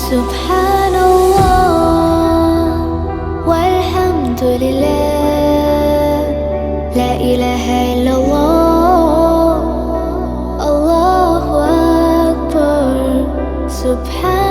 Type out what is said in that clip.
سبحان الله والحمد لله، لا إله إلا الله، الله أكبر. سبحان